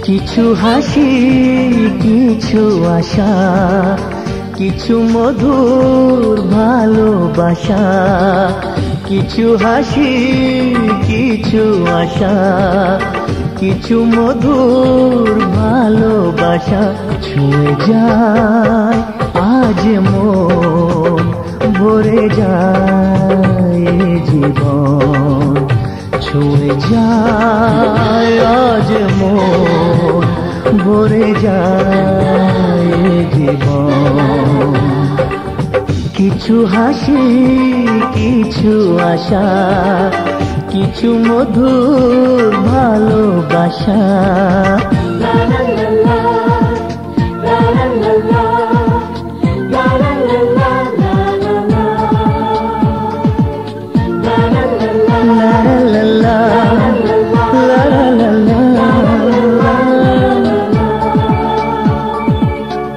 কিছু হাসি, কিছু আশা, কিছু মধুর ভালোবাসা। কিছু হাসি, কিছু আশা, কিছু মধুর ভালোবাসা। ছুঁয়ে যায় আজ মন, ভরে যায় জীবন। ছুঁয়ে যায় আজ মন, ভরে যায় জীবন। কিছু হাসি, কিছু আশা, কিছু মধুর ভালোবাসা।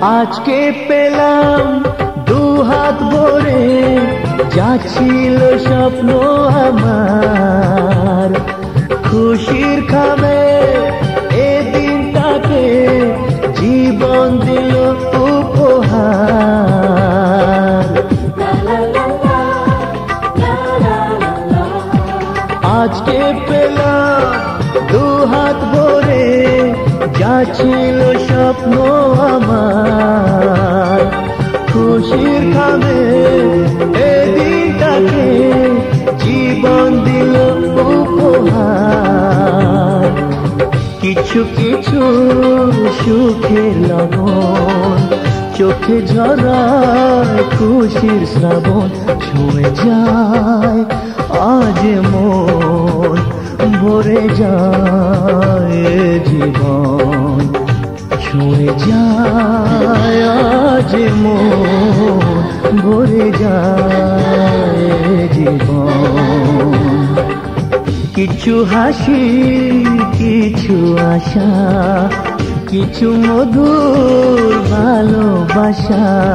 আজকে পেলাম দুহাত ভরে, যাচ্ছিল স্বপ্ন আমার। খুশির খাবে এ দিনটাকে, জীবন দিল উপহার। আজকে পেলাম দুহাত ভরে, যাচ্ছিল স্বপ্ন আমার। খুশির খাবে এ দিনটাকে, জীবন দিল উপহার। কিছু কিছু সুখের লগন, চোখে ঝরায় খুশির শ্রাবণ। ছুঁয়ে যায় আজ মন, ভরে যায় জীবন। ছুঁয়ে যায় আজ মন, ভরে যায় জীবন। কিছু হাসি, কিছু আশা, কিছু মধুর ভালোবাসা।